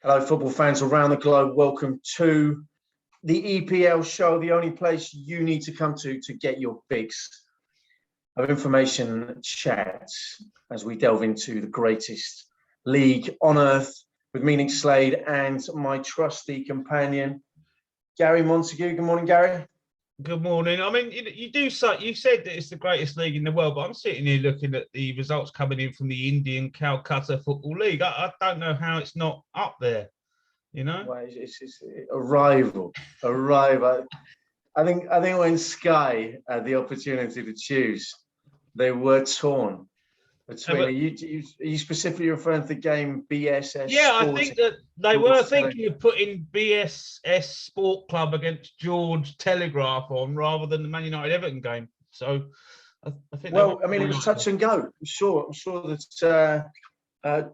Hello, football fans around the globe. Welcome to the EPL show, the only place you need to come to get your fix of information chats as we delve into the greatest league on earth with me, Nick Slade, and my trusty companion, Gary Montague. Good morning, Gary. Good morning. I mean, you said that it's the greatest league in the world, but I'm sitting here looking at the results coming in from the Indian Calcutta Football League. I don't know how it's not up there, you know? Well, it's a rival. I think when Sky had the opportunity to choose, they were torn between. Are you specifically referring to the game BSS? Yeah, Sporting? I think that they were thinking of putting BSS Sport Club against George Telegraph on rather than the Man United Everton game. So I think. Well, I mean, it was touch and go. I'm sure that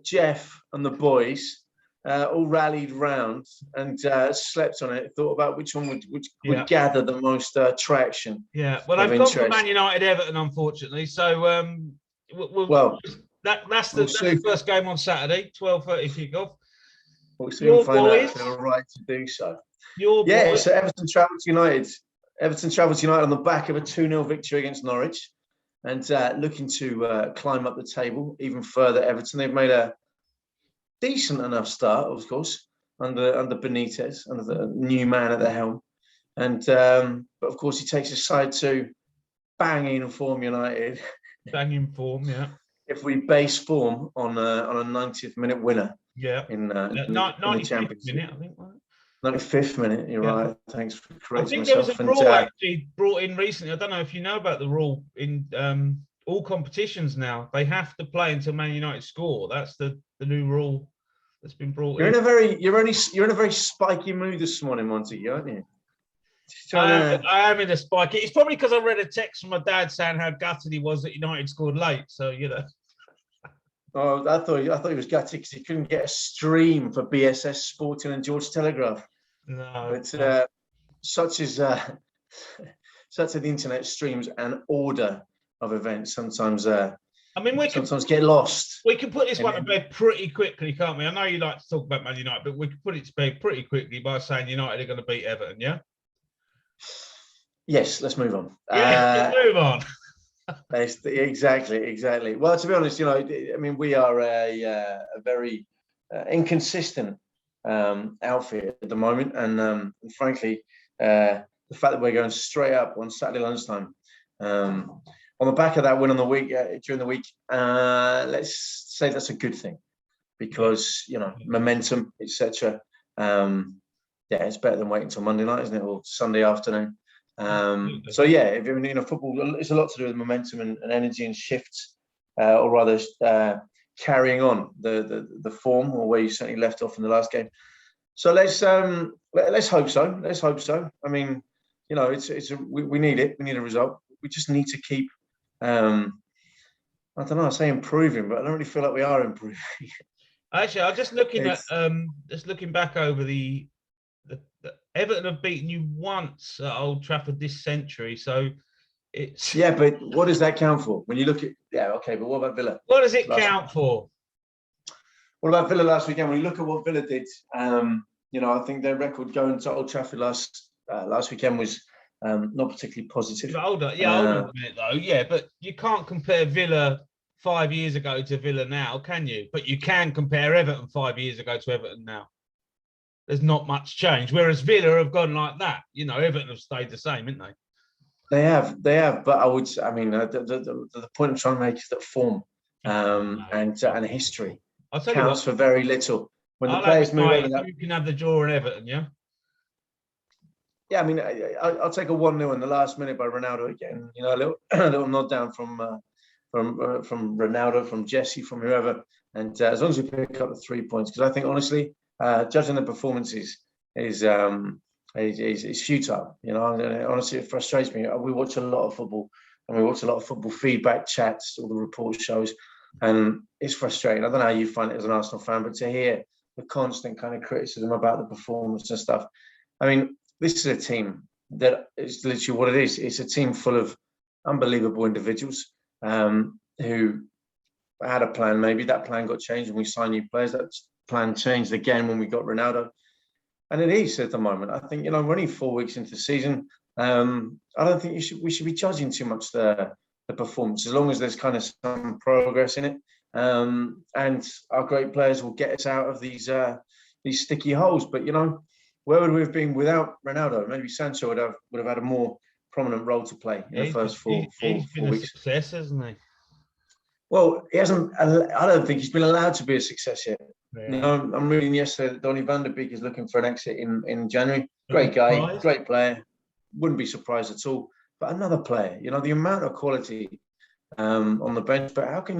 Jeff and the boys all rallied round and slept on it. Thought about which one would gather the most traction. Yeah, well, they've gone for Man United Everton, unfortunately. So that's the first game on Saturday, 12:30 kickoff. We'll soon find out if they're right to do so. So Everton travelled to United. Everton travelled to United on the back of a 2-0 victory against Norwich, and looking to climb up the table even further. Everton, they've made a decent enough start, of course, under Benitez, under the new man at the helm, and but of course he takes his side to banging form United. Banging form, yeah. If we base form on a 90th minute winner, in the 95th minute, I think. 95th minute, you're right. Thanks for correcting myself. I think there was a rule actually brought in recently. I don't know if you know about the rule in all competitions now. They have to play until Man United score. That's the new rule that's been brought in. You're in a very spiky mood this morning, Monty, aren't you? I am in a spiky. It's probably because I read a text from my dad saying how gutted he was that United scored late. So Oh, I thought he was gutted because he couldn't get a stream for BSS Sporting and George Telegraph. No, but such as the internet streams and order of events sometimes. We sometimes get lost. We can put this one to bed pretty quickly, can't we? I know you like to talk about Man United, but we can put it to bed pretty quickly by saying United are going to beat Everton. Yeah. Yes, let's move on. Let's move on. Exactly. Well, to be honest, we are a very inconsistent outfit at the moment, and frankly, the fact that we're going straight up on Saturday lunchtime, on the back of that win on the week during the week, let's say that's a good thing, because momentum, etc. It's better than waiting until Monday night, isn't it, or Sunday afternoon? If football, it's a lot to do with momentum and energy and shifts, or rather carrying on the form, or where you certainly left off in the last game. So let's hope so. I mean, we need it. We need a result. We just need to keep. I don't know. I say improving, but I don't really feel like we are improving. Actually, I'm just looking back over the Everton have beaten you once at Old Trafford this century, so it's... Yeah, but what does that count for? When you look at... Yeah, okay, but what about Villa? What does it count for? What about Villa last weekend? When you look at what Villa did, I think their record going to Old Trafford last weekend was not particularly positive. Hold on a minute, though. Yeah, but you can't compare Villa 5 years ago to Villa now, can you? But you can compare Everton 5 years ago to Everton now. There's not much change, whereas Villa have gone like that. Everton have stayed the same, haven't they? They have. But the point I'm trying to make is that form and history counts for very little. When the players move over, you can have the draw in Everton, yeah. Yeah, I mean, I'll take a 1-0 in the last minute by Ronaldo again. A little nod down from Ronaldo, from Jesse, from whoever, and as long as we pick up the 3 points, because I think honestly, judging the performances is futile. Honestly, it frustrates me. We watch a lot of football, and we watch a lot of football feedback chats, all the report shows, and it's frustrating. I don't know how you find it as an Arsenal fan, but to hear the constant kind of criticism about the performance and stuff. I mean, this is a team that is literally what it is. It's a team full of unbelievable individuals who had a plan. Maybe that plan got changed and we signed new players. plan changed again when we got Ronaldo. And it is at the moment. I think, we're only 4 weeks into the season. I don't think we should be judging too much the performance, as long as there's kind of some progress in it. And our great players will get us out of these sticky holes. But, where would we have been without Ronaldo? Maybe Sancho would have had a more prominent role to play in the first four He's been weeks. A success, hasn't he? Well, he hasn't. I don't think he's been allowed to be a success yet. Yeah. I'm reading yesterday that Donnie Van Der Beek is looking for an exit in January. Great guy, great player. Wouldn't be surprised at all. But another player, the amount of quality on the bench. But how can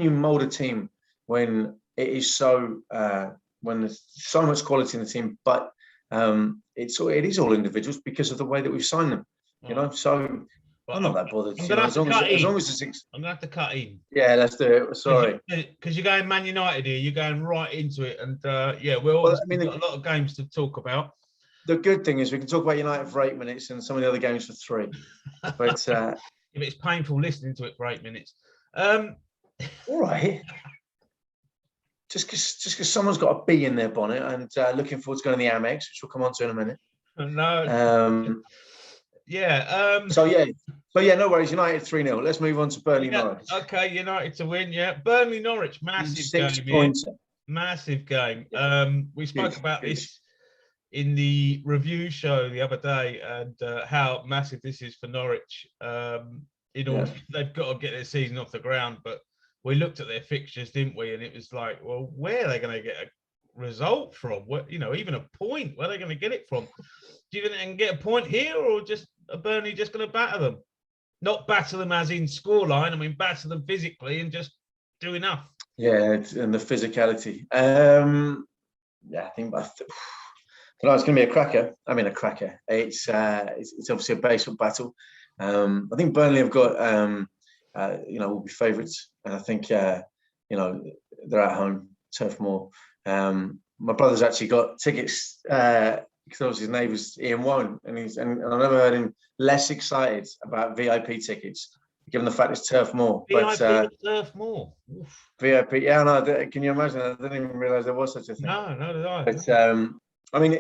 you mold a team when it is when there's so much quality in the team, but it is all individuals because of the way that we've signed them. So I'm not that bothered. As long as it's. I'm gonna have to cut in. Yeah, let's do it. Sorry, because you're going Man United here. You're going right into it, and we've got a lot of games to talk about. The good thing is we can talk about United for 8 minutes and some of the other games for 3. But if it's painful listening to it for 8 minutes. All right. Just because someone's got a bee in their bonnet and looking forward to going to the Amex, which we'll come on to in a minute. No. So no worries. United 3-0. Let's move on to Burnley Norwich. Okay, United to win. Yeah, Burnley Norwich, massive 6 game. points. Massive game. We spoke about this in the review show the other day, and how massive this is for Norwich. They've got to get their season off the ground, but we looked at their fixtures, didn't we? And it was like, well, where are they going to get a result from? Even a point. Where are they going to get it from? Do you think they can get a point here, or just Burnley just going to batter them? Not batter them as in scoreline. I mean, batter them physically and just do enough. Yeah, and the physicality. I think it's going to be a cracker. I mean, a cracker. It's obviously a basement battle. I think Burnley have got, will be favourites, and I think they're at home, Turf Moor. My brother's actually got tickets because obviously his neighbour's Ian Warren, and I've never heard him less excited about VIP tickets, given the fact it's Turf Moor. Turf Moor. VIP, yeah, no. Can you imagine? I didn't even realise there was such a thing. No, did I. But I mean,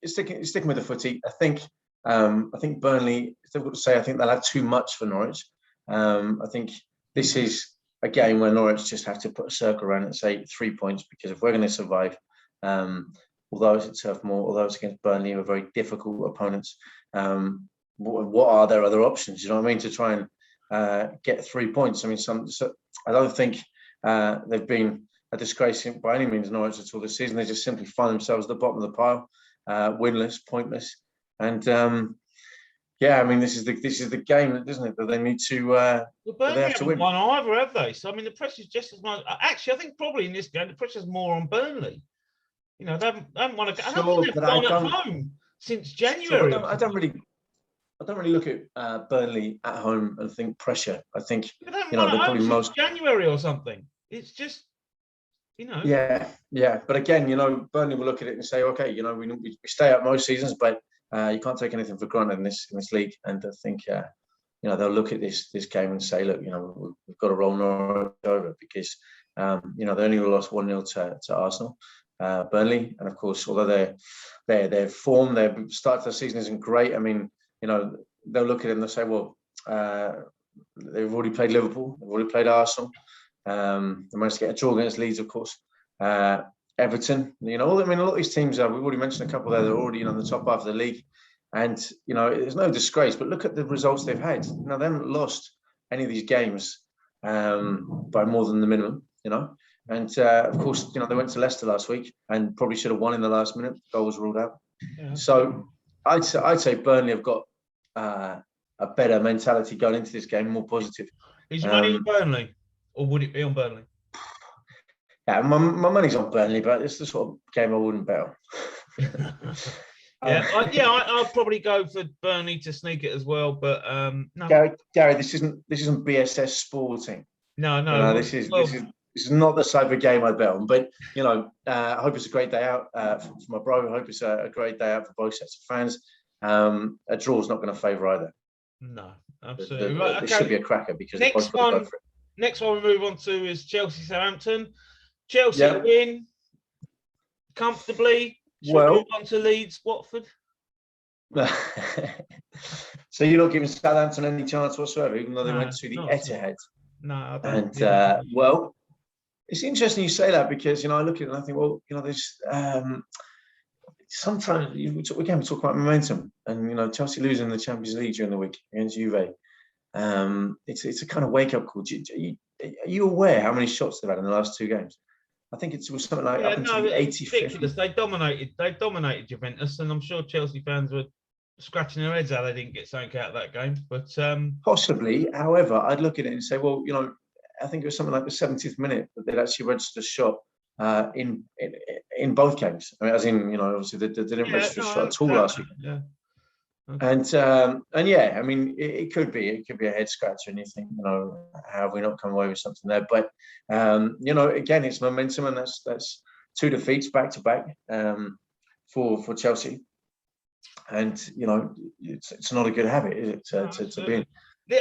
sticking with the footy. I think Burnley. It's difficult to say. I think they'll have too much for Norwich. I think this is a game where Norwich just have to put a circle around it and say 3 points, because if we're going to survive, although it's at Turf Moor, although it's against Burnley, who are very difficult opponents, what are their other options? You know what I mean? To try and get 3 points. I mean, I don't think they've been a disgrace by any means, Norwich, at all this season. They just simply find themselves at the bottom of the pile, winless, pointless, and I mean, this is the game, isn't it? That they need to. Burnley they have to win. Won either, have they? So I mean, the pressure's just as much. Actually, I think probably in this game the pressure's more on Burnley. They haven't won a game. I don't think they've won at home since January. I don't really look at Burnley at home and think pressure. I think they're probably most January or something. It's just. Yeah. But again, Burnley will look at it and say, okay, we stay up most seasons, but you can't take anything for granted in this league. And I think, they'll look at this game and say, look, we've got to roll Norwich over, because, they only lost 1-0 to Arsenal, Burnley. And of course, although their form, their start to the season isn't great. I mean, they'll look at it and they'll say, well, they've already played Liverpool, they've already played Arsenal. They managed to get a draw against Leeds, of course. Everton, a lot of these teams, we've already mentioned a couple there, they're already in the top half of the league. And, there's no disgrace, but look at the results they've had. They haven't lost any of these games by more than the minimum, And, of course, they went to Leicester last week and probably should have won in the last minute. Goal was ruled out. Yeah. So I'd say Burnley have got a better mentality going into this game, more positive. Is your money on Burnley? Or would it be on Burnley? Yeah, my money's on Burnley, but it's the sort of game I wouldn't bet on. I'd probably go for Burnley to sneak it as well. But no, Gary, this isn't BSS Sporting. No. This is not the type of game I bet on. But I hope it's a great day out for my bro. I hope it's a great day out for both sets of fans. A draw's not going to favour either. No, absolutely. It should be a cracker, because next one we move on to is Chelsea Southampton. Chelsea win. comfortably? Should we Well, move on to Leeds, Watford? so you're not giving Southampton any chance whatsoever, even though they went to the Etihad. No, I don't. And well, it's interesting you say that because I look at it and I think, well, there's sometimes we talk about momentum, and Chelsea losing the Champions League during the week against Juve. It's a kind of wake up call. Are you aware how many shots they've had in the last 2 games? I think it was something like up until the 85th. Ridiculous. They dominated Juventus, and I'm sure Chelsea fans were scratching their heads how they didn't get something out of that game. But possibly, however, I'd look at it and say, well, I think it was something like the 70th minute that they'd actually registered a shot in both games. I mean, as in, obviously they didn't register a shot at all last week. Yeah. Okay. And yeah, I mean, it could be a head scratcher, and you think, how have we not come away with something there? But again, it's momentum, and that's 2 defeats back to back for Chelsea, and it's not a good habit, is it, to be in?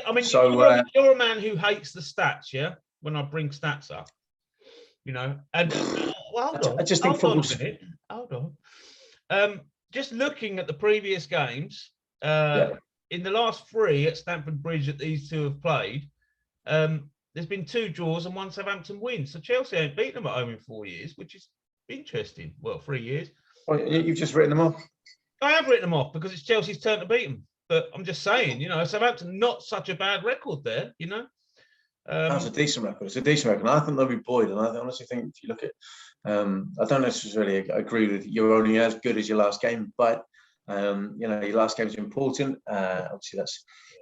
I mean, so you're a man who hates the stats, yeah. When I bring stats up, and well, hold on. I just think football's. Hold on. Just looking at the previous games, in the last 3 at Stamford Bridge that these two have played, there's been 2 draws and 1 Southampton win. So Chelsea ain't beaten them at home in 4 years, which is interesting. Well, 3 years. Well, you've just written them off. I have written them off because it's Chelsea's turn to beat them. But I'm just saying, Southampton not such a bad record there, That's a decent record. It's a decent record. And I think they'll be buoyed. And I honestly think if you look at, I don't necessarily agree with you're only as good as your last game, but your last game is important. Obviously,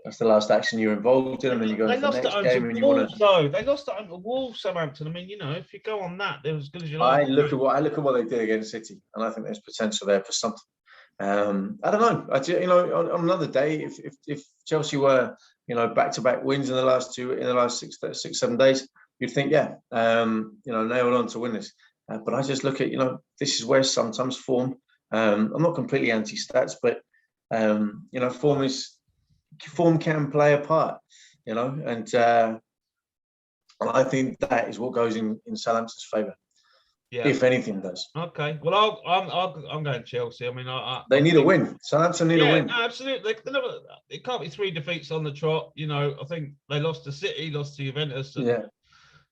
that's the last action you're involved in, and then you go into the next game and you want to. They lost at home to Wolves, Southampton. I mean, if you go on that, they're as good as you like. I look at what they did against City, and I think there's potential there for something. I don't know. On another day, if Chelsea were back-to-back wins in the last 6-7 days, you'd think nailed on to win this. But I just look at this is where sometimes form. I'm not completely anti-stats, but form can play a part. And I think that is what goes in Southampton's favour. Yeah. If anything does. Okay. Well, I'm going Chelsea. I mean, they need a win. Southampton need a win. No, absolutely. It can't be 3 defeats on the trot. I think they lost to City, lost to Juventus. And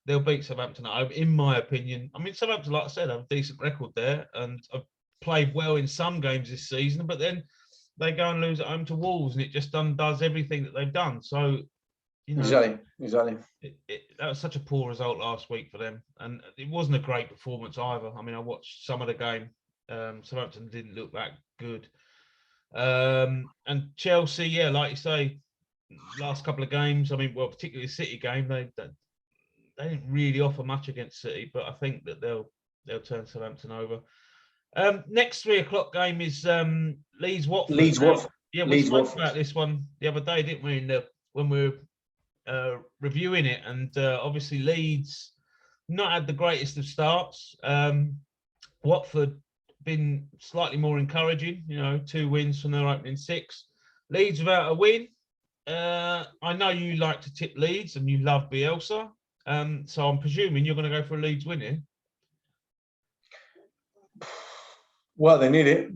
they'll beat Southampton at home, in my opinion. I mean, Southampton, like I said, have a decent record there, and have played well in some games this season. But then they go and lose at home to Wolves, and it just undoes everything that they've done. So. Exactly. That was such a poor result last week for them, and it wasn't a great performance either. I mean, I watched some of the game. Southampton didn't look that good, and Chelsea, like you say, last couple of games. I mean, well, particularly the City game, they didn't really offer much against City, but I think that they'll turn Southampton over. Next 3 o'clock game is Leeds Watford. Yeah, we spoke about this one the other day, didn't we? When we were reviewing it, and obviously Leeds not had the greatest of starts. Watford been slightly more encouraging, 2 wins from their opening 6. Leeds without a win. I know you like to tip Leeds and you love Bielsa, so I'm presuming you're going to go for a Leeds win here. Well, they need it.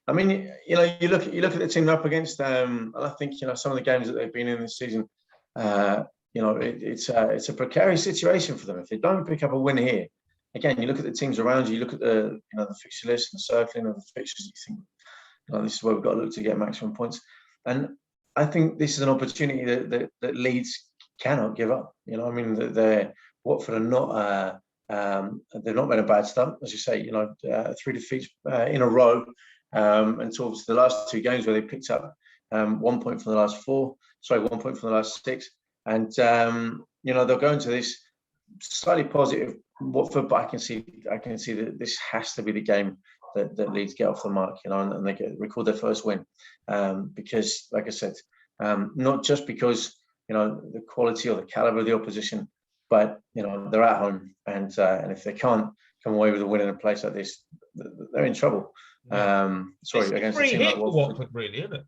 I mean, you look at the team they're up against, and I think some of the games that they've been in this season. It's a precarious situation for them if they don't pick up a win here. Again, you look at the teams around you. You look at the the fixture list and the circling of the fixtures. You think this is where we've got to look to get maximum points. And I think this is an opportunity that Leeds cannot give up. I mean, Watford are not. They've not made a bad start, as you say. 3 defeats in a row, until the last 2 games where they picked up 1 point from the last 4. 1 point from the last 6, and they'll go into this slightly positive Watford, but I can see that this has to be the game that Leeds get off the mark, and they record their first win, because, like I said, not just because the quality or the caliber of the opposition, but they're at home, and if they can't come away with a win in a place like this, they're in trouble. Against a team like Watford, really, isn't it?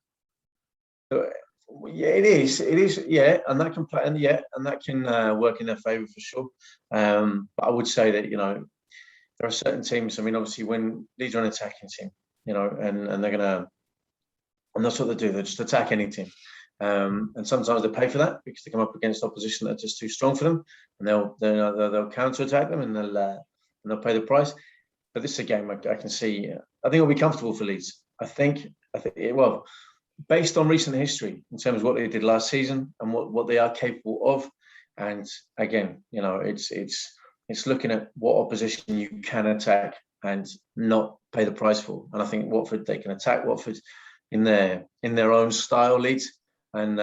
Yeah, it is. Yeah, and that can play, and that can work in their favour for sure. But I would say that there are certain teams. I mean, obviously, when Leeds are an attacking team, and they're gonna, and that's what they do. They just attack any team, and sometimes they pay for that because they come up against opposition that's just too strong for them, and they'll counter attack them, and they'll pay the price. But this is a game I can see. I think it'll be comfortable for Leeds. I think. Well, based on recent history in terms of what they did last season and what they are capable of, and again, it's looking at what opposition you can attack and not pay the price for. And I think Watford, they can attack Watford in their own style, Leeds, and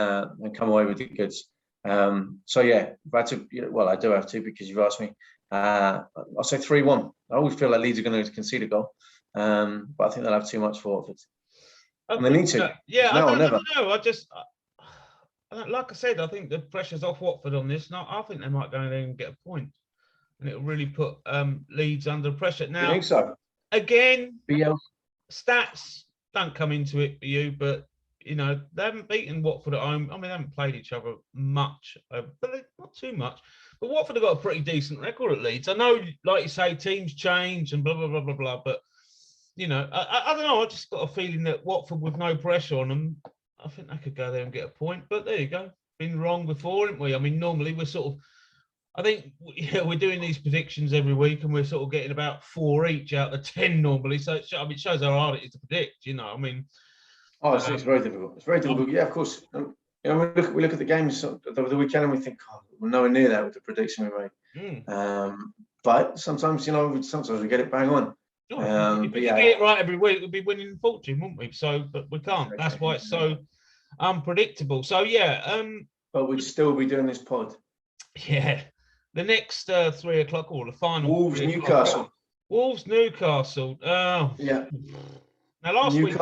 come away with the goods. So yeah, if I had to, I do have to because you've asked me. I'll say 3-1. I always feel like Leeds are going to concede a goal, but I think they'll have too much for Watford. And they need to. Yeah, now or never. I don't know. Like I said, I think the pressure's off Watford on this. Now, I think they might go in there and get a point, and it'll really put Leeds under pressure. Now, You think so? Again, BL. Stats don't come into it for you, but they haven't beaten Watford at home. I mean, they haven't played each other much, but not too much. But Watford have got a pretty decent record at Leeds. I know, like you say, teams change and blah blah blah blah blah. But I don't know. I just got a feeling that Watford, with no pressure on them, I think they could go there and get a point. But there you go. Been wrong before, haven't we? I mean, normally we're sort of. I think we're doing these predictions every week, and we're sort of getting about 4 each out of 10 normally. So it shows how hard it is to predict. I mean. Oh, it's very difficult. It's very difficult. Yeah, of course. We look at the games of the weekend and we think, we're nowhere near that with the prediction we made. But sometimes, sometimes we get it bang on. If we could get it right every week, we'd be winning fortune, wouldn't we? So, but we can't. That's why it's so unpredictable. So yeah. But we'd still be doing this pod. Yeah. The next 3 o'clock or the final. Wolves, Newcastle. Wolves, Newcastle. Oh. Yeah. Now last week,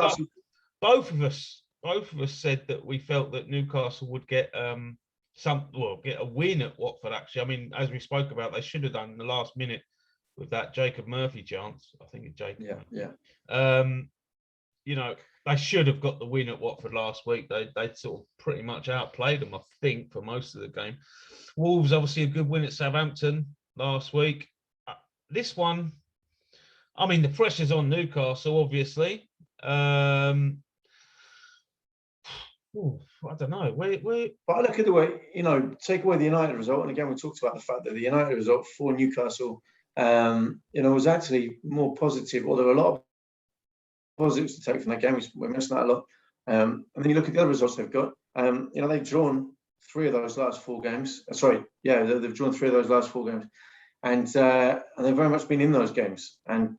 both of us said that we felt that Newcastle would get get a win at Watford. Actually, I mean, as we spoke about, they should have done in the last minute with that Jacob Murphy chance. I think it's Jacob. Yeah. They should have got the win at Watford last week. They sort of pretty much outplayed them, I think, for most of the game. Wolves obviously a good win at Southampton last week. This one, I mean, the pressure's on Newcastle, obviously. I don't know. But I look at the way, take away the United result, and again, we talked about the fact that the United result for Newcastle, was actually more positive, or there were a lot of positives to take from that game. We're missing that a lot. And then you look at the other results they've got. They've drawn 3 of those last 4 games. They've drawn 3 of those last 4 games, and they've very much been in those games. And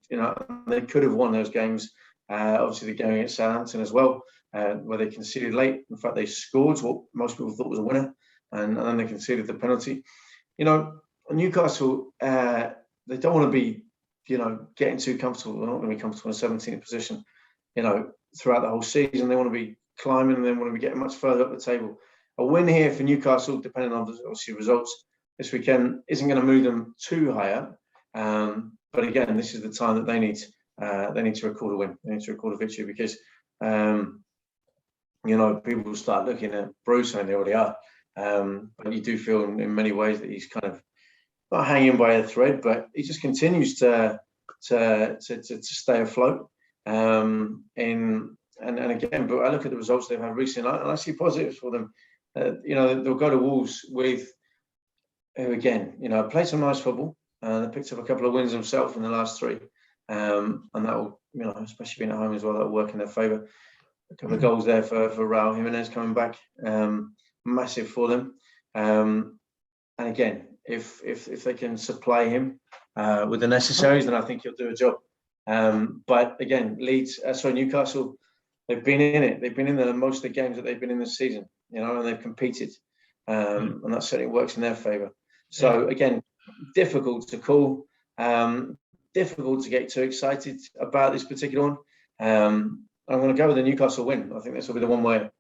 they could have won those games. Obviously, the game against Southampton as well, where they conceded late. In fact, they scored what most people thought was a winner, and then they conceded the penalty. Newcastle, they don't want to be, getting too comfortable. They're not going to be comfortable in 17th position, throughout the whole season. They want to be climbing, and they want to be getting much further up the table. A win here for Newcastle, depending on obviously results this weekend, isn't going to move them too high up. But again, this is the time that they need to record a win. They need to record a victory because, people start looking at Bruce, and they already are. But you do feel in many ways that he's kind of not hanging by a thread, but he just continues to stay afloat. And again, but I look at the results they've had recently, and I see positives for them. They'll go to Wolves with, who again, played some nice football. They picked up a couple of wins themselves in the last 3. And that will, especially being at home as well, that will work in their favour. A couple of goals there for Raul Jimenez coming back, massive for them. And again, if they can supply him with the necessaries, then I think he'll do a job. But again, Newcastle, they've been in it. They've been in there most of the games that they've been in this season, and they've competed, and that certainly works in their favour. So again, difficult to call. Difficult to get too excited about this particular one. I'm going to go with the Newcastle win. I think this will be the one where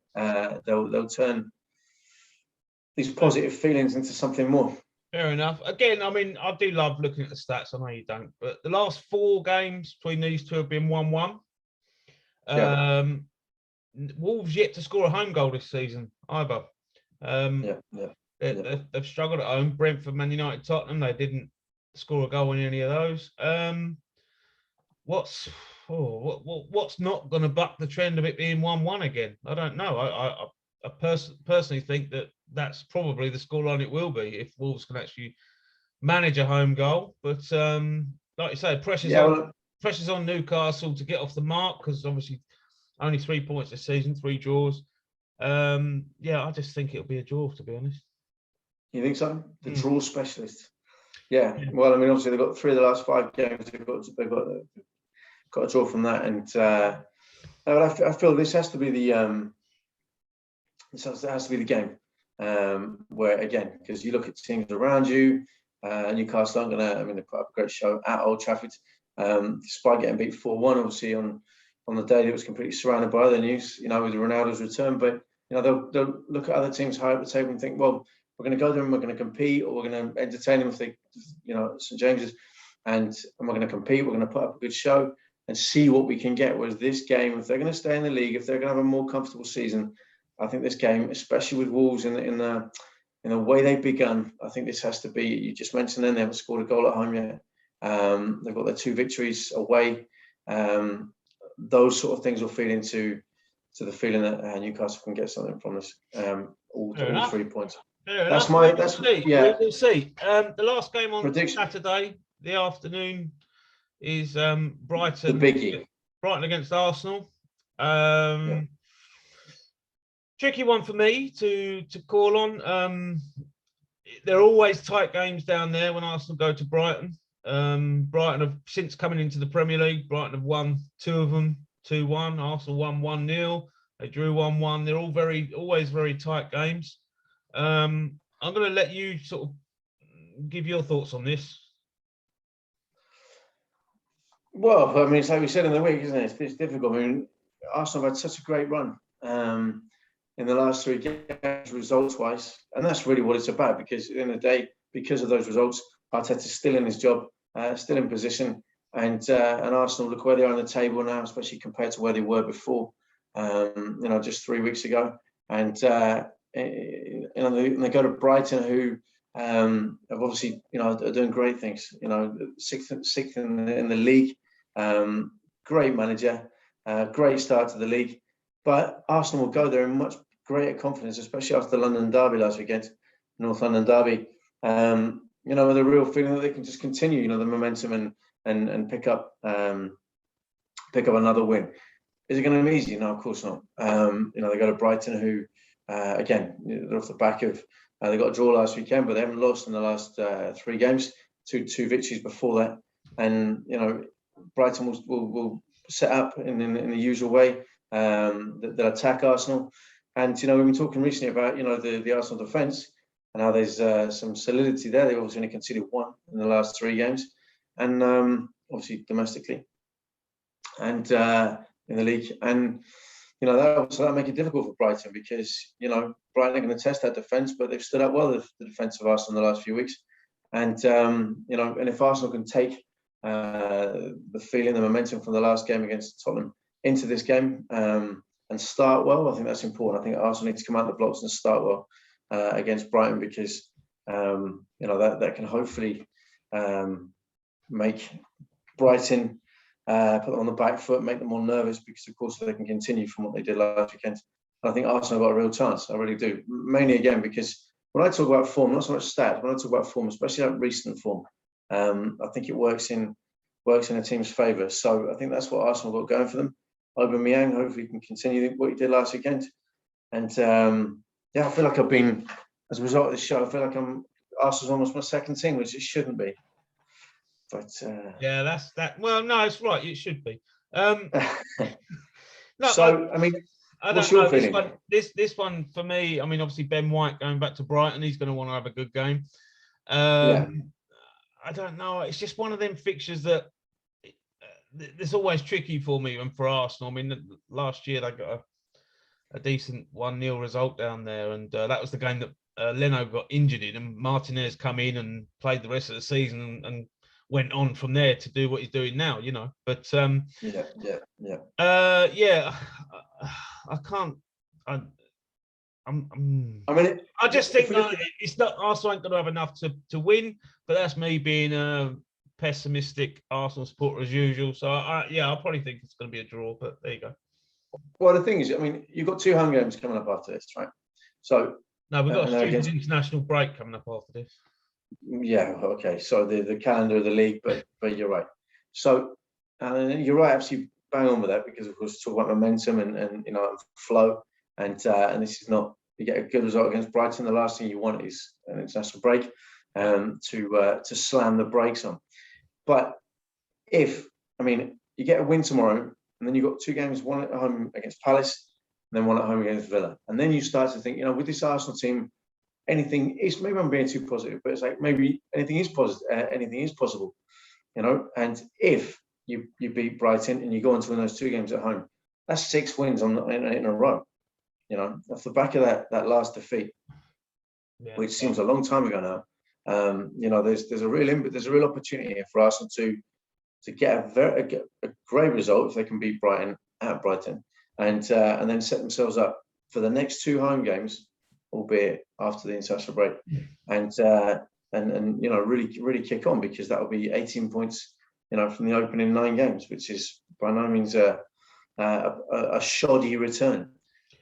they'll turn these positive feelings into something more. Fair enough. Again, I mean, I do love looking at the stats. I know you don't, but the last 4 games between these two have been 1-1. Wolves yet to score a home goal this season either. They've struggled at home. Brentford, Man United, Tottenham, they didn't score a goal in any of those. What's not going to buck the trend of it being 1-1 again? I don't know. I personally think that's probably the scoreline it will be if Wolves can actually manage a home goal. But like you say, pressure's on Newcastle to get off the mark, because obviously only 3 points this season, 3 draws. I just think it'll be a draw, to be honest. You think so? The draw specialist. Yeah. Well, I mean, obviously they've got 3 of the last 5 games. They've got a draw from that, and I feel this has to be the game where, again, because you look at teams around you, Newcastle aren't going to. I mean, they put up a great show at Old Trafford, despite getting beat 4-1. Obviously, on the day it was completely surrounded by other news, with Ronaldo's return. But they'll look at other teams high up the table and think, well, we're going to go there and we're going to compete, or we're going to entertain them if they, St James's, and we're going to compete. We're going to put up a good show and see what we can get. Whereas this game, if they're going to stay in the league, if they're going to have a more comfortable season, I think this game, especially with Wolves in the way they've begun, I think this has to be. You just mentioned then they haven't scored a goal at home yet. They've got their 2 victories away. Those sort of things will feed into the feeling that Newcastle can get something from this. All 3 points. We'll see. The last game on Saturday, the afternoon, is Brighton. The biggie. Brighton against Arsenal. Tricky one for me to call on. They're always tight games down there when Arsenal go to Brighton. Brighton have, since coming into the Premier League, Brighton have won 2 of them, 2-1. Arsenal won 1-0. They drew 1-1. They're always very tight games. I'm going to let you sort of give your thoughts on this. Well, I mean, it's like we said in the week, isn't it? It's difficult. I mean, Arsenal have had such a great run in the last 3 games, results-wise, and that's really what it's about. Because at the end of the day, because of those results, Arteta's still in his job, still in position, and Arsenal look where they are on the table now, especially compared to where they were before. Just 3 weeks ago, and they go to Brighton, who have obviously are doing great things. Sixth in the league. Great manager, great start to the league. But Arsenal will go there in much greater confidence, especially after the London derby last weekend, North London derby. With a real feeling that they can just continue, the momentum and pick up another win. Is it going to be easy? No, of course not. They go to Brighton, who, again, they're off the back of they got a draw last weekend, but they haven't lost in the last 3 games. Two victories before that, and Brighton will set up in the usual way that attack Arsenal. And we've been talking recently about the Arsenal defence and how there's some solidity there. They've obviously only conceded 1 in the last 3 games, and obviously domestically and in the league. And that'll make it difficult for Brighton, because Brighton are going to test that defence, but they've stood up well, the defence of Arsenal in the last few weeks. And and if Arsenal can take the feeling, the momentum from the last game against Tottenham into this game and start well, I think that's important. I think Arsenal need to come out the blocks and start well against Brighton, because that can hopefully make Brighton put them on the back foot, make them more nervous, because of course they can continue from what they did last weekend. And I think Arsenal have got a real chance. I really do. Mainly again because when I talk about form, not so much stats, when I talk about form, especially like recent form, I think it works in a team's favour. So I think that's what Arsenal got going for them. Aubameyang hopefully can continue what he did last weekend. And I feel like I've been, as a result of this show, I feel like Arsenal's almost my second team, which it shouldn't be. But yeah, that's that. Well, no, it's right. It should be. No, so I mean, what's your feeling? This one for me. I mean, obviously Ben White going back to Brighton, he's going to want to have a good game. I don't know. It's just one of them fixtures that it's always tricky for me and for Arsenal. I mean, last year they got a decent 1-0 result down there, and that was the game that Leno got injured in, and Martinez come in and played the rest of the season and went on from there to do what he's doing now, But I can't. I mean, I just think it's not Arsenal ain't going to have enough to win, but that's me being a pessimistic Arsenal supporter as usual. So I probably think it's going to be a draw. But there you go. Well, the thing is, I mean, you've got 2 home games coming up after this, right? So no, we've got a stupid international break coming up after this. Yeah, okay. So the calendar of the league, but you're right. So you're right, absolutely bang on with that, because of course talk about momentum and flow, and this is not, you get a good result against Brighton, the last thing you want is an international break to slam the brakes on. But you get a win tomorrow, and then you've got 2 games, one at home against Palace, and then one at home against Villa, and then you start to think, with this Arsenal team, anything is, maybe I'm being too positive, but it's like maybe anything is possible, and if you beat Brighton and you go on to win those 2 games at home, that's 6 wins in a row, off the back of that last defeat, which seems a long time ago now. There's a real opportunity here for Arsenal to get a great result if they can beat Brighton at Brighton, and then set themselves up for the next 2 home games, albeit after the international break, and really kick on, because that will be 18 points, from the opening 9 games, which is by no means a shoddy return.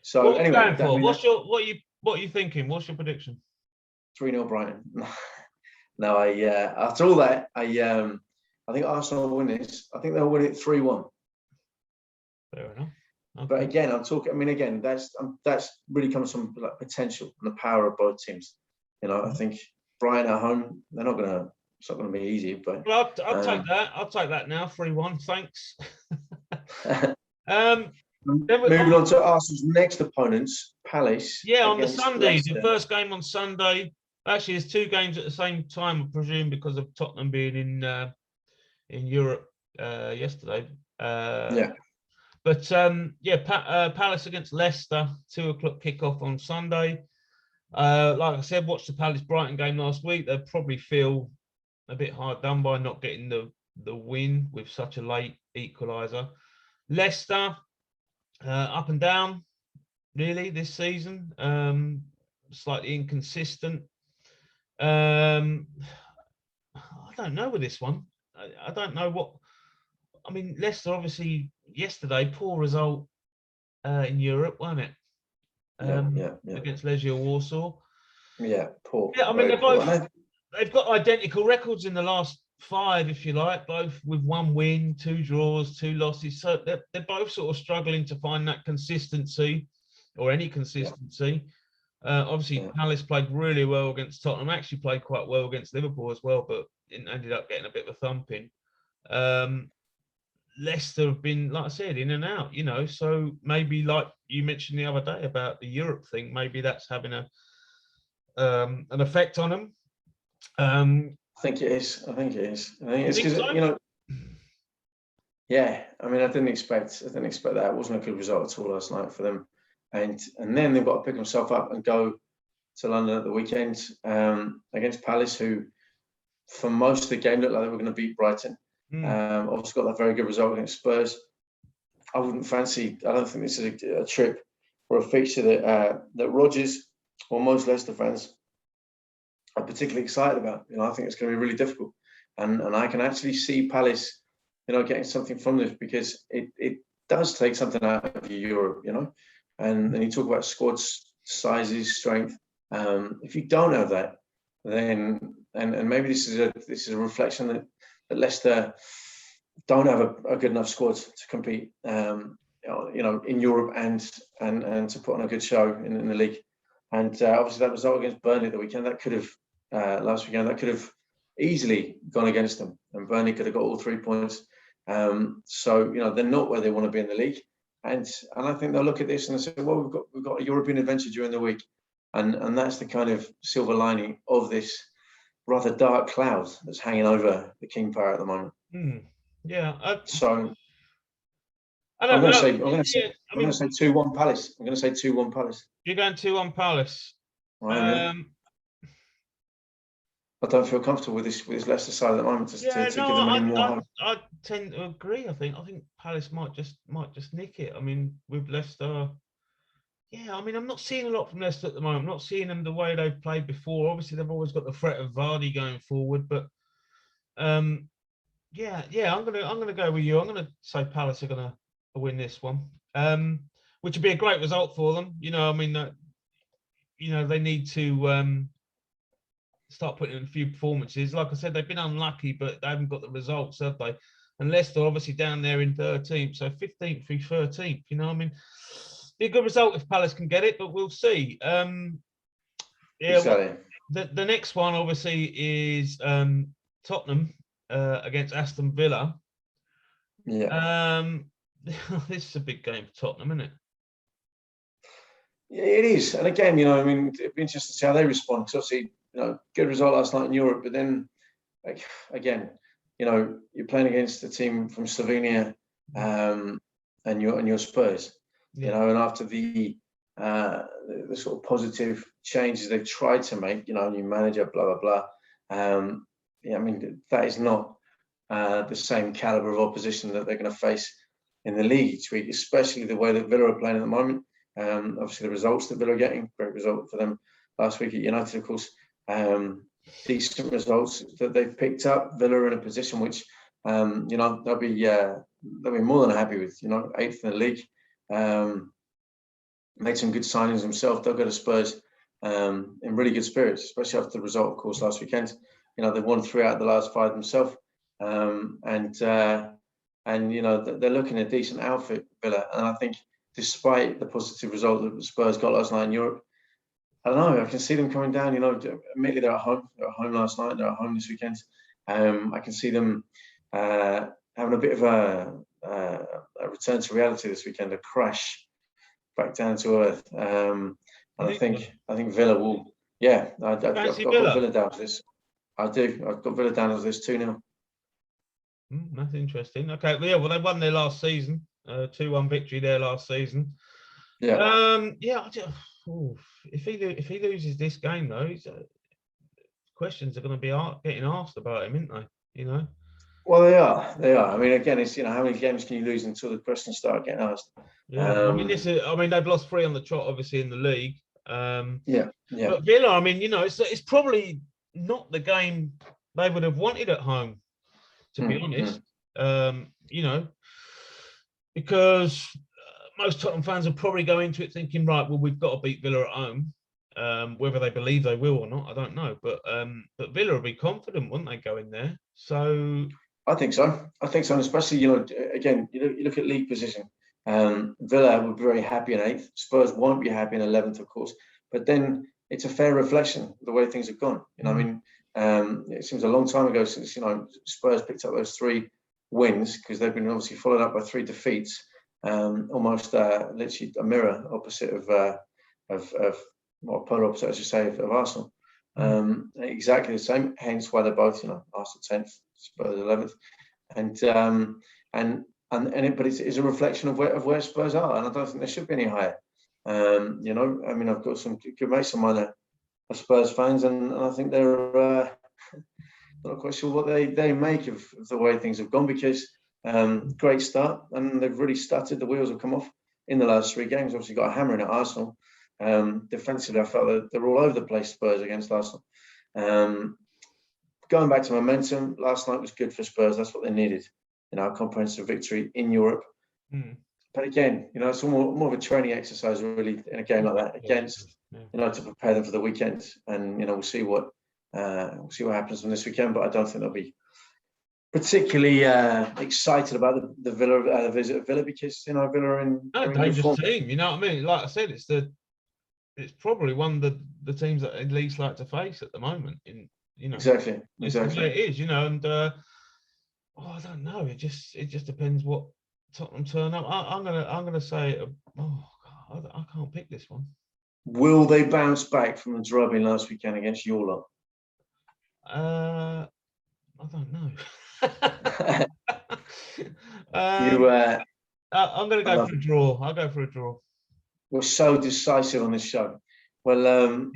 So what anyway, going for? What are you thinking? What's your prediction? 3-0 Brighton. No, after all that, I think Arsenal will win this. I think they'll win it 3-1. Fair enough. Okay. But again, that's really comes from like potential and the power of both teams. I think Brighton at home, it's not going to be easy. But well, I'll take that. I'll take that now. 3-1. Thanks. Moving on to Arsenal's next opponents, Palace. Yeah, on the Sunday, Leicester. the first game on Sunday. Actually, there's 2 games at the same time, I presume, because of Tottenham being in Europe yesterday. But Palace against Leicester, 2:00 kickoff on Sunday. Like I said, watched the Palace Brighton game last week. They'll probably feel a bit hard done by not getting the win with such a late equaliser. Leicester, up and down, really, this season. Slightly inconsistent. I don't know with this one. I don't know what. I mean, Leicester obviously yesterday, poor result in Europe, wasn't it? Against Legia Warsaw. Yeah, poor. Yeah, I mean, they've got identical records in the last 5, if you like, both with 1 win, 2 draws, 2 losses. So they're both sort of struggling to find that consistency, or any consistency. Obviously, Palace played really well against Tottenham. Actually played quite well against Liverpool as well, but ended up getting a bit of a thumping. Leicester have been, like I said, in and out, so maybe, like you mentioned the other day about the Europe thing, maybe that's having an effect on them. I think it is. I think it's because yeah. I mean, I didn't expect that. It wasn't a good result at all last night for them, and then they've got to pick themselves up and go to London at the weekend against Palace, who for most of the game looked like they were going to beat Brighton. Obviously got that very good result against Spurs. I don't think this is a trip or a fixture that Rodgers or most Leicester fans are particularly excited about. I think it's going to be really difficult, and I can actually see Palace, getting something from this, because it does take something out of Europe, and then you talk about squad sizes, strength. If you don't have that, then and maybe this is a reflection that Leicester don't have a good enough squad to compete, in Europe and to put on a good show in the league. And obviously that result against Burnley at the weekend, that could have last weekend, that could have easily gone against them, and Burnley could have got all 3 points. So they're not where they want to be in the league, and I think they'll look at this and they'll say, well, we've got a European adventure during the week, and that's the kind of silver lining of this rather dark cloud that's hanging over the King Power at the moment. Yeah. So I'm going to say 2-1 Palace. I'm going to say 2-1 Palace. You're going 2-1 Palace. I don't feel comfortable with this Leicester side at the moment to give them any more hope. I tend to agree. I think Palace might just nick it. I mean, with Leicester, Yeah, I mean, I'm not seeing a lot from Leicester at the moment. I'm not seeing them the way they've played before. Obviously, they've always got the threat of Vardy going forward, but yeah, I'm gonna go with you. I'm gonna say Palace are gonna win this one, which would be a great result for them. I mean, they need to start putting in a few performances. Like I said, they've been unlucky, but they haven't got the results, have they? And Leicester obviously down there in 13th, so 15th through 13th. I mean, be a good result if Palace can get it, but we'll see. Exactly. The next one obviously is Tottenham against Aston Villa. Yeah. This is a big game for Tottenham, isn't it? Yeah, it is. And again, I mean, it'd be interesting to see how they respond. Because obviously, good result last night in Europe, but then again, you're playing against a team from Slovenia, and your Spurs. Yeah. And after the sort of positive changes they've tried to make, new manager, blah blah blah. I mean, that is not the same caliber of opposition that they're going to face in the league each week, especially the way that Villa are playing at the moment. Obviously, the results that Villa are getting, great result for them last week at United, of course. Decent results that they've picked up. Villa are in a position which, they'll be more than happy with. 8th in the league. Made some good signings themselves. They'll go to Spurs in really good spirits, especially after the result, of course, last weekend. They won 3 out of the last 5 themselves, and they're looking at a decent outfit, Villa. And I think, despite the positive result that the Spurs got last night in Europe, I don't know, I can see them coming down. Admittedly they're at home. They're at home last night. They're at home this weekend. I can see them having a bit of a return to reality this weekend, a crash back down to earth. And I think Villa will. Yeah, I've got Villa down to this. I do. I've got Villa down to this 2-0. That's interesting. Okay, well, they won their last season. 2-1 victory there last season. Yeah. If he loses this game though, questions are going to be getting asked about him, aren't they? Well, they are. I mean, again, it's how many games can you lose until the questions start getting asked? Yeah. I mean, they've lost 3 on the trot, obviously, in the league. Yeah. But Villa, I mean, it's probably not the game they would have wanted at home, to be honest. Because most Tottenham fans will probably go into it thinking, right, well, we've got to beat Villa at home. Whether they believe they will or not, I don't know. But Villa will be confident, wouldn't they, go in there? So I think so. And especially, again, you look at league position. Villa would be very happy in 8th. Spurs won't be happy in 11th, of course. But then it's a fair reflection of the way things have gone. I mean, it seems a long time ago since Spurs picked up those 3 wins, because they've been obviously followed up by 3 defeats. Almost literally a mirror opposite of polar opposite, I should say, of Arsenal. Exactly the same. Hence why they're both, Arsenal 10th, Spurs 11th, but it's a reflection of where Spurs are, and I don't think they should be any higher. I mean, I've got some good mates of mine that are Spurs fans, and I think they're not quite sure what they make of the way things have gone, because great start, and they've really started. The wheels have come off in the last 3 games. Obviously got a hammering at Arsenal. Defensively, I felt that they're all over the place, Spurs, against Arsenal. Going back to momentum, last night was good for Spurs. That's what they needed, a comprehensive victory in Europe. But again, it's more of a training exercise, really, in a game like that, against, to prepare them for the weekend. And we'll see what happens from this weekend. But I don't think they'll be particularly excited about the Villa visit of Villa, because Villa are in a dangerous team. You know what I mean? Like I said, it's probably one of the teams that at least like to face at the moment. Exactly. It's the way it is, and I don't know. It just depends what Tottenham turn up. I'm gonna say, I can't pick this one. Will they bounce back from the drubbing last weekend against your lot? I don't know. I'm going to go for a draw. I'll go for a draw. We're so decisive on this show. Well, no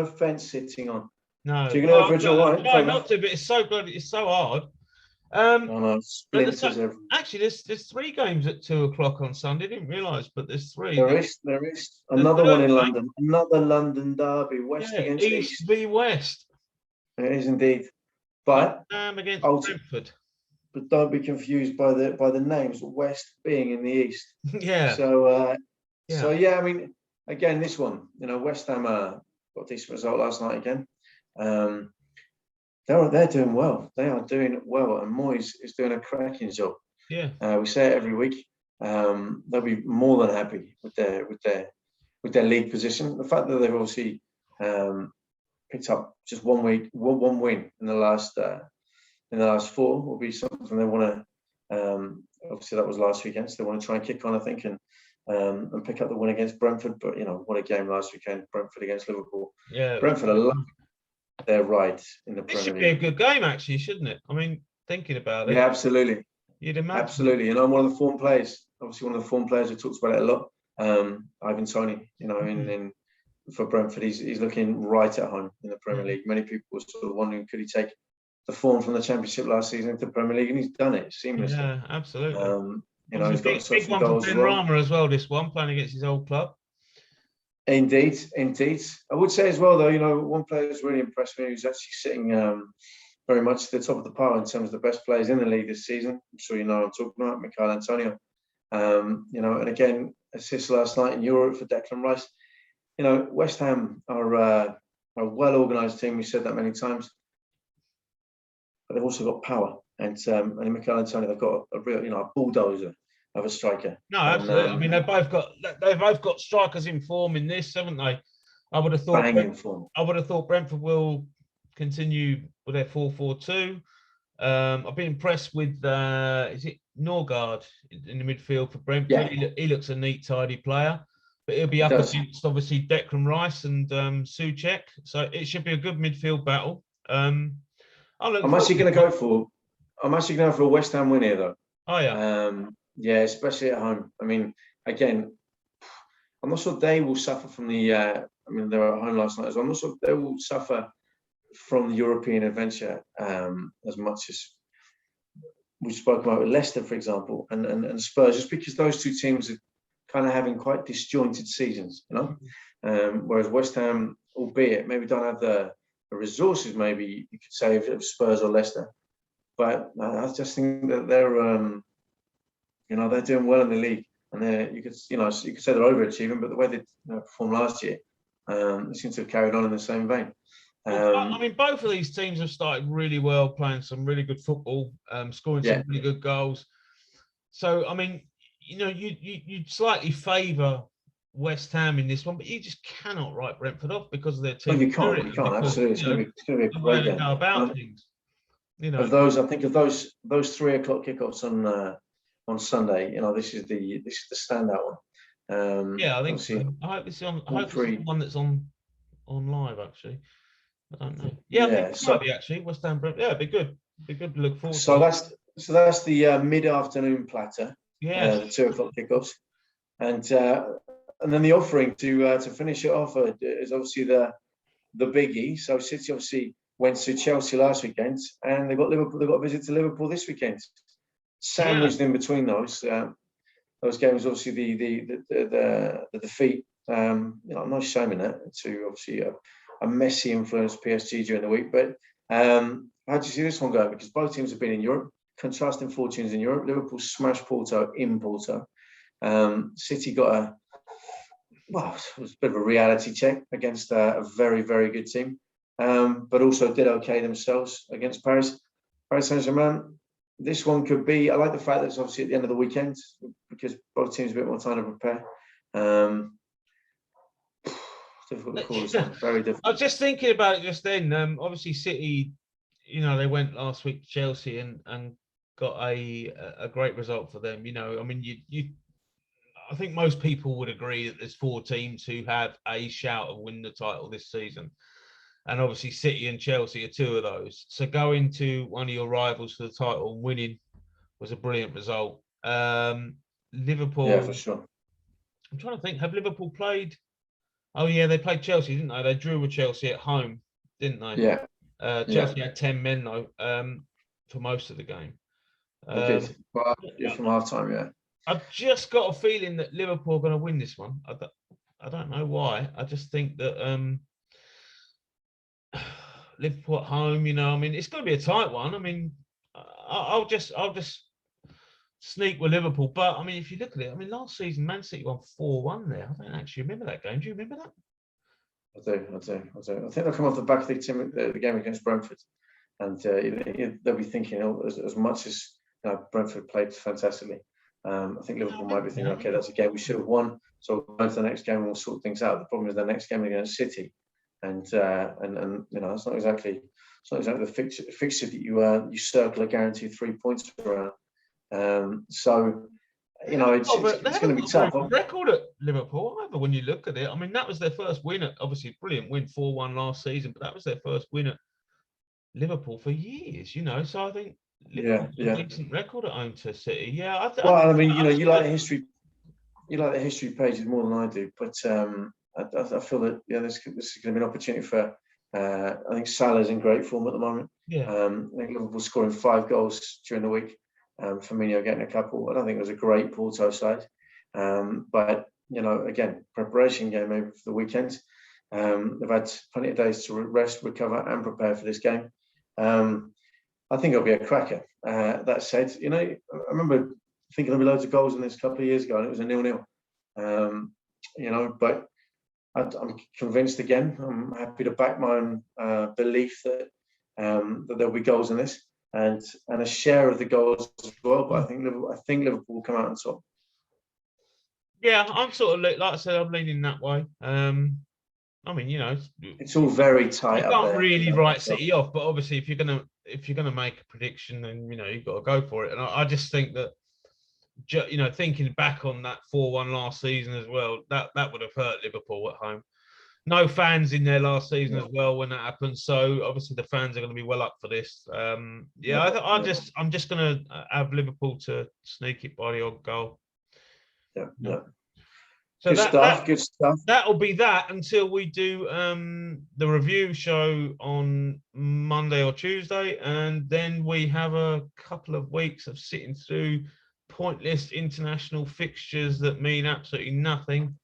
fence sitting on. No. So you're going to go for a draw, right? Try not to, but it's so good. It's so hard. Oh, no, splinters everywhere. Actually, there's 3 games at 2 o'clock on Sunday. Didn't realise, but there's 3. There is another one in London, another London derby, West against East East. v West. It is indeed, but Against Brentford. But don't be confused by the names. West being in the East. Yeah. So yeah, I mean, again, this one, West Ham got a decent result last night again. They're doing well. They are doing well, and Moyes is doing a cracking job. Yeah. We say it every week. They'll be more than happy with their league position. The fact that they've obviously picked up just one win in the last 4 will be something they want to. Obviously, that was last weekend, so they want to try and kick on, I think, and pick up the win against Brentford. But what a game last weekend! Brentford against Liverpool. Yeah, Brentford are lucky they're right in the Premier League. It should be a good game, actually, shouldn't it? I mean, thinking about it. Yeah, absolutely. You'd imagine. Absolutely. I'm one of the form players. Obviously, one of the form players who talks about it a lot. Ivan Toney, in for Brentford, he's looking right at home in the Premier League. Many people were sort of wondering, could he take the form from the Championship last season into the Premier League, and he's done it seamlessly. Yeah, absolutely. He's got big one for Ben Rama as well. This one playing against his old club. Indeed. I would say as well, though, one player that's really impressed me, who's actually sitting very much at the top of the pile in terms of the best players in the league this season. I'm sure you know what I'm talking about, Michail Antonio. And again, assist last night in Europe for Declan Rice. West Ham are a well-organised team. We said that many times, but they've also got power. And in Michail Antonio, they've got a real, a bulldozer of a striker. No, absolutely. I mean, they've both got strikers in form in this, haven't they? I would have thought Brentford will continue with their 4-4-2. I've been impressed with is it Norgard in the midfield for Brentford? Yeah. He looks a neat, tidy player, but he'll be up against obviously Declan Rice and Souček, so it should be a good midfield battle. I'm actually going to go for a West Ham win here, though. Oh yeah. Yeah, especially at home. I mean, again, I'm not sure they will suffer from the. I mean, they were at home last night as well. I'm not sure they will suffer from the European adventure as much as we spoke about with Leicester, for example, and Spurs, just because those two teams are kind of having quite disjointed seasons, whereas West Ham, albeit maybe don't have the resources, maybe you could say, of Spurs or Leicester, but I just think that they're doing well in the league, and you could say they're overachieving, but the way they performed last year, they seem to have carried on in the same vein. I mean, both of these teams have started really well, playing some really good football, scoring some really good goals. So, I mean, you slightly favour West Ham in this one, but you just cannot write Brentford off because of their team. Well, you can't. Absolutely, it's going to be a great game. About things, Of those 3 o'clock kickoffs on Sunday, this is the standout one. I think so. I hope this is on. I hope this is the one that's on live, actually. I don't know. I think it might be actually West Ham. It'd be good. Be good to look forward to. So that's the mid-afternoon platter. Yeah. The 2 o'clock kickoffs, and then the offering to finish it off is obviously the biggie. So City obviously went to Chelsea last weekend, and they got Liverpool. They got a visit to Liverpool this weekend. Sandwiched in between those games, obviously the defeat. No shame in that to obviously a Messi influenced PSG during the week. But how do you see this one going? Because both teams have been in Europe, contrasting fortunes in Europe. Liverpool smashed Porto in Porto. City got it was a bit of a reality check against a very, very good team, but also did okay themselves against Paris Saint-Germain. This one could be. I like the fact that it's obviously at the end of the weekend because both teams have a bit more time to prepare. Difficult to call this one. Very difficult. I was just thinking about it just then. Obviously, City, they went last week to Chelsea and got a great result for them. I mean, I think most people would agree that there's 4 teams who have a shout of winning the title this season. And obviously City and Chelsea are 2 of those. So going to one of your rivals for the title and winning was a brilliant result. Liverpool. Yeah, for sure. I'm trying to think. Have Liverpool played? Oh, yeah, they played Chelsea, didn't they? They drew with Chelsea at home, didn't they? Yeah. Chelsea had 10 men, though, for most of the game. I did. Well, yeah, from half time, yeah. I've just got a feeling that Liverpool are going to win this one. I don't know why. I just think that Liverpool at home, I mean, it's going to be a tight one. I mean, I'll just sneak with Liverpool. But I mean, if you look at it, I mean, last season Man City won 4-1 there. I don't actually remember that game. Do you remember that? I do. I think they'll come off the back of the game against Brentford, and they'll be thinking, as much as Brentford played fantastically. I think Liverpool might be thinking, okay, that's a game we should have won. So we'll go to the next game and we'll sort things out. The problem is the next game against City, and it's not exactly the fixture that you circle a guaranteed 3 points around. So it's going to be tough. Record at Liverpool, either when you look at it. I mean, that was their first win obviously brilliant win 4-1 last season, but that was their first win at Liverpool for years. So I think Liverpool's a decent record at home to City. Yeah, I mean, you like the history. You like the history pages more than I do, but I feel that this is going to be an opportunity for. I think Salah's in great form at the moment. Yeah. I think Liverpool scoring 5 goals during the week. Firmino getting a couple. I don't think it was a great Porto side, but again, preparation game over the weekend. They've had plenty of days to rest, recover, and prepare for this game. I think it'll be a cracker. That said, I remember thinking there'll be loads of goals in this a couple of years ago, and it was a 0-0. But I'm convinced again. I'm happy to back my own belief that there'll be goals in this. And a share of the goals as well, but I think Liverpool will come out on top. Yeah, I'm sort of like I said, I'm leaning that way. I mean, it's all very tight. You can't really write City off, but obviously, if you're gonna make a prediction, then you've got to go for it. And I just think that, thinking back on that 4-1 last season as well, that would have hurt Liverpool at home. No fans in there last season as well when that happened. So obviously the fans are going to be well up for this. I'm just going to have Liverpool to sneak it by the odd goal. Yeah. So good stuff. That'll be that until we do the review show on Monday or Tuesday, and then we have a couple of weeks of sitting through pointless international fixtures that mean absolutely nothing.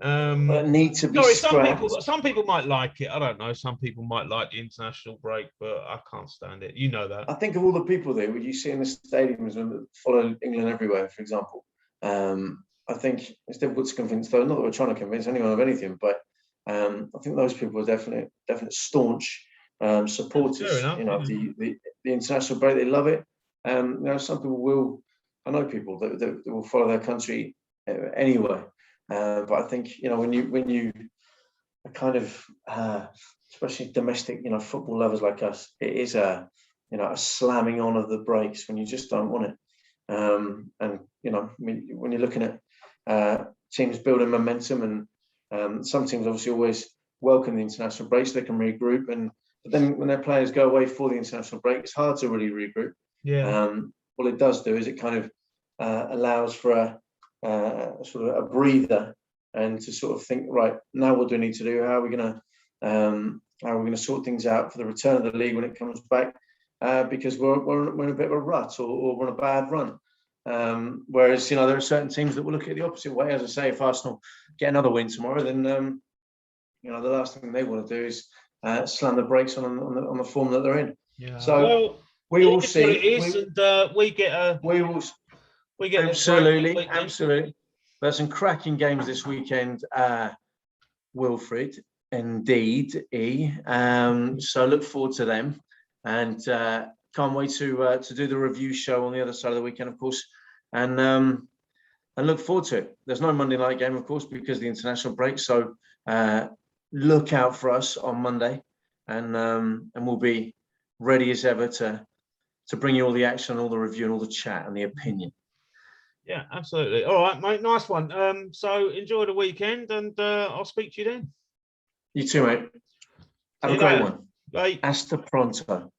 That need to be scrapped. Some people might like it. I don't know. Some people might like the international break, but I can't stand it. You know that. I think of all the people there, would you see in the stadiums and follow England everywhere, for example. I think it's difficult to convince, though. Not that we're trying to convince anyone of anything, but I think those people are definite staunch supporters. The international break, they love it. Some people will. I know people that will follow their country anyway. But I think when you are kind of especially domestic football lovers like us, it is a slamming on of the brakes when you just don't want it. And when you're looking at teams building momentum, and some teams obviously always welcome the international break so they can regroup, but then when their players go away for the international break, it's hard to really regroup. Yeah. What it does do is it kind of allows for sort of a breather, and to sort of think, right, now what do we need to do? How are we going to sort things out for the return of the league when it comes back? Because we're in a bit of a rut, or we're on a bad run. Whereas there are certain teams that will look at it the opposite way. As I say, if Arsenal get another win tomorrow, then the last thing they want to do is slam the brakes on the form that they're in. Yeah. So we will see. What it is, we get absolutely. There's some cracking games this weekend, Wilfred. Indeed, so look forward to them, and can't wait to do the review show on the other side of the weekend, of course, and look forward to it. There's no Monday night game, of course, because of the international break. So look out for us on Monday, and we'll be ready as ever to bring you all the action, all the review, and all the chat and the opinion. Yeah, absolutely. All right, mate. Nice one. So enjoy the weekend, and I'll speak to you then. You too, mate. Have a great one. Bye. Hasta pronto.